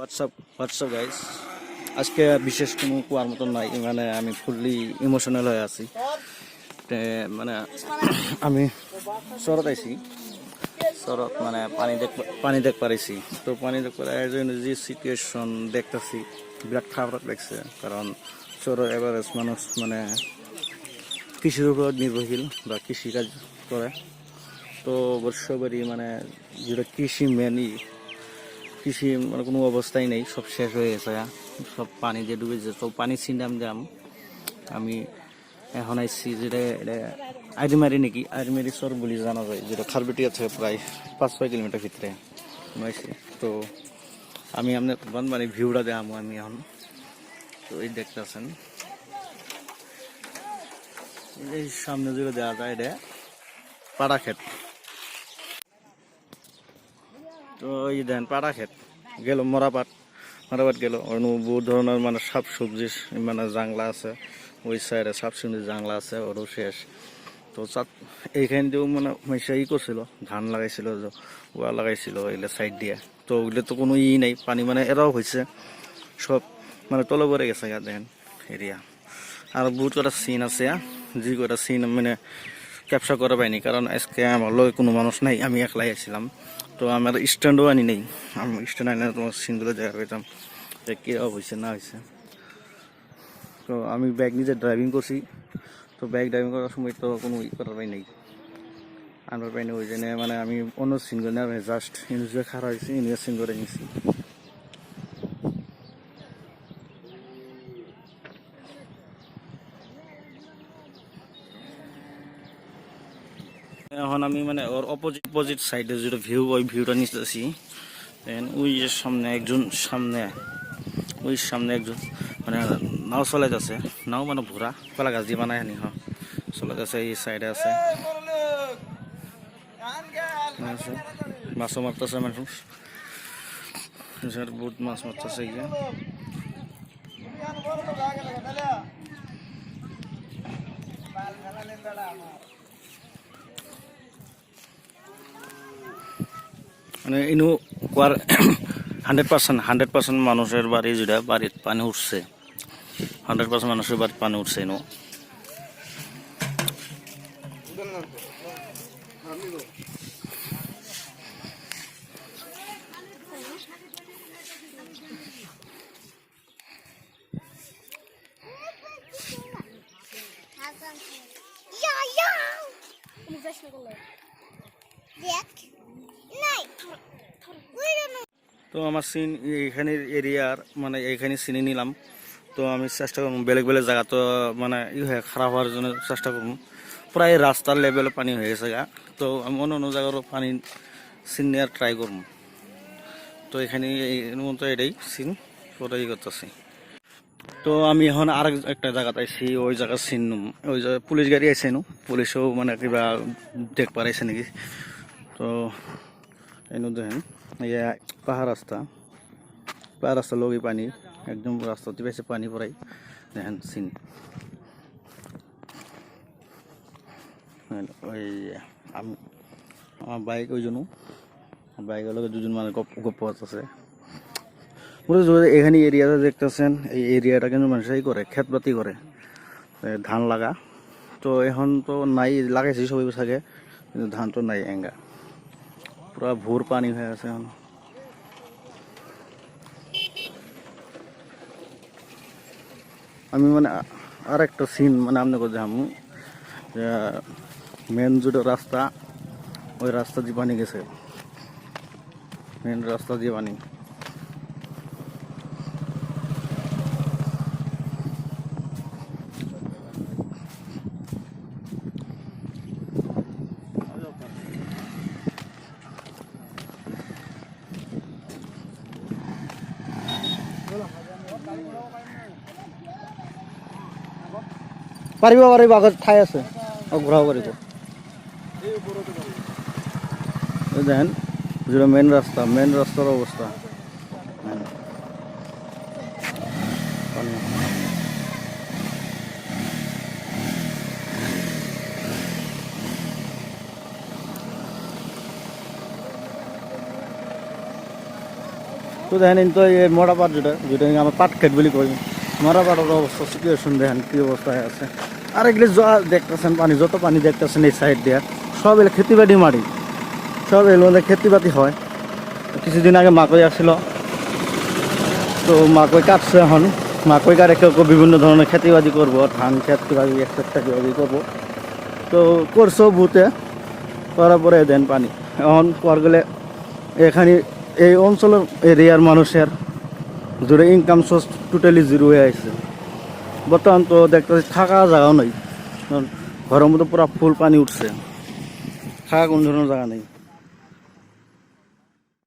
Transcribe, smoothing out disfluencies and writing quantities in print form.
WhatsApp guys, আজকে বিশেষ কোনো কোয়ার মতো নাই, মানে আমি ফুললি ইমোশনাল হয়ে আছি। মানে আমি শরৎ আইছি, শরৎ মানে পানি দেখ পারিছি। তো পানি দেখ যে সিচুয়েশন দেখতেছি বিরাট খারাপ লাগছে, কারণ শরৎ এভারেজ মানুষ মানে কৃষির উপর নির্ভরশীল বা কৃষিকাজ করে। তো বর্ষবারই মানে যেটা কৃষি মেনই কৃষি মানে কোনো অবস্থাই নেই, সব শেষ হয়ে গেছে, সব পানি দিয়ে ডুবে গেছে। তো পানি ছিনাম দাম আমি এখন আইসি যেটা এটা আইরিমারি নাকি আইরিমারি সর বলে জানা যায়, যেটা খারবেটিয়া থেকে প্রায় 5-6 কিলোমিটার ভিতরে আইসি। তো আমি আপনার মানে ভিউটা দেখাম আমি এখন। তো এই দেখতেছেন এই সামনে যেটা দেওয়া যায় এটা পাড়া ক্ষেত। তো এই দেন পাড়া ক্ষেত গেল মরাপাট গেল, অন্য বহু ধরনের মানে শাক সবজি মানে জাংলা আছে, ওই সাইডে শাক সবজি জাংলা আছে, ওরও শেষ। তো এইখান দিয়েও মানে ই করছিল, ধান লাগাইছিল, ওয়া লাগাইছিল এগুলো সাইড দিয়ে। তো ওগুলো তো কোনো নেই, পানি মানে এরাও হয়েছে, সব মানে তলে পড়ে গেছে দেখেন এরিয়া। আর বহুত কটা সিন আছে, যে কটা সিন মানে ক্যাপচার করা পাইনি, কারণ আজকে আমার লগে কোনো মানুষ নাই, আমি একলাই আসছিলাম। তো আমার স্ট্যান্ডও আনি নেই, আমি স্ট্যান্ড আনি তোমার সিনগুলো দেখা পেতাম যে কী হয়েছে না হয়েছে। তো আমি বাইক নিজে ড্রাইভিং করছি, তো বাইক ড্রাইভিং করার সময় তো কোনো করার পাই নেই, আনবার পাইনি। ওই জন্য মানে আমি অন্য সিন করে না, জাস্ট ইউনিভার্সিটি খারাপ হয়েছি, ইউনিভার্স সিন করে নিয়েছি। এখন আমি মানে ওর অপোজিট সাইডে যেটা ভিউ, ওই ভিউটা নিতেছি। ওই যে সামনে একজন ওই সামনে একজন মানে নাও চলাইতেছে, নাও মানে ভুরা কলা গাছ দিয়ে বানাই আনি চলাইতেছে। এই সাইডে আছে মাছও মারতেছে মানুষ, বহুত মাছ মারতেছে গিয়ে। মানে ইনু কোয়ার 100% মানুষের বাড়ি যেটা বাড়ির পানি উঠছে, 100% মানুষের বাড়ির পানি উঠছে ইনু। তো আমার সিন এইখানে এরিয়ার মানে এইখানে চিনি নিলাম। তো আমি চেষ্টা করবো বেলেগ জায়গা তো মানে হয়ে খারাপ হওয়ার জন্য চেষ্টা করবো। প্রায় রাস্তার লেভেলে পানি হয়ে গেছে গা, তো আমি অন্য জায়গারও পানি সিন নেওয়ার ট্রাই করবো। তো এখানে এর মতো এটাই সিন ওটাই করতেছি। তো আমি এখন আর একটা জায়গাতে আইছি, ওই জায়গার সিন ওই জায়গায় পুলিশ গাড়ি আইছে নো, পুলিশও মানে কিবা দেখ পারাইছে নাকি। তো এনে দেখেন পাহাড় রাস্তা লগি পানি, একদম রাস্তাতে বেশি পানি পড়াই দেখেন সিন। ওই আমার বাইক ওই জন্য বাইকের লগে দুজন মানে গপ্প আছে। এখানে এরিয়াটা দেখতেছেন, এই এরিয়াটা কিন্তু মানুষই করে ক্ষেতবাতি করে, ধান লাগা। তো এখন তো নাই, লাগাইছি সবাই থাকে, কিন্তু ধান তো নাই, এঙ্গা পুরা ভোর পানি হয়ে আছে এখন। আমি মানে আর একটা সিন মানে আপনাকে দেখাম, মেন যেটা রাস্তা, ওই রাস্তা দিয়ে পানি গেছে, মেন রাস্তা দিয়ে পানি। পাৰিব আগত ঠাই আছে, ঘূৰাব পাৰিব। দেখেন যেটা মেন রাস্তার অবস্থা। তো দেখেন তো এই মরা পাট যেটা যেটা আমার পাট খেত বলি কই মরা পাটের অবস্থা সিচুয়েশন দেখেন কি অবস্থায় আছে। আর এগুলি দেখতেছেন পানি যত পানি দেখতেছেন এই সাইড দিয়ে সব এগুলো খেতিবাড়ি মাটি, সব এগুলোর মধ্যে খেতিবাতি হয়। কিছুদিন আগে মাকই আসছিল, তো মাকই কাটছে এখন, মাকই কাটে কেউ বিভিন্ন ধরনের খেতিবাদি করবো, ধান খেতিবাদি খেতিবাদি করবো। তো করছো ভূতে করার পরে দেন পানি এখন কর গেলে এখানে এই অঞ্চলের এরিয়ার মানুষের জুড়ে ইনকাম সোর্স টোটালি জিরো হয়ে আসছে। বর্তমান তো দেখতে থাকা জায়গাও নেই, ঘরের মধ্যে পুরো ফুল পানি উঠছে, থাকা কোনো ধরনের জায়গা নেই।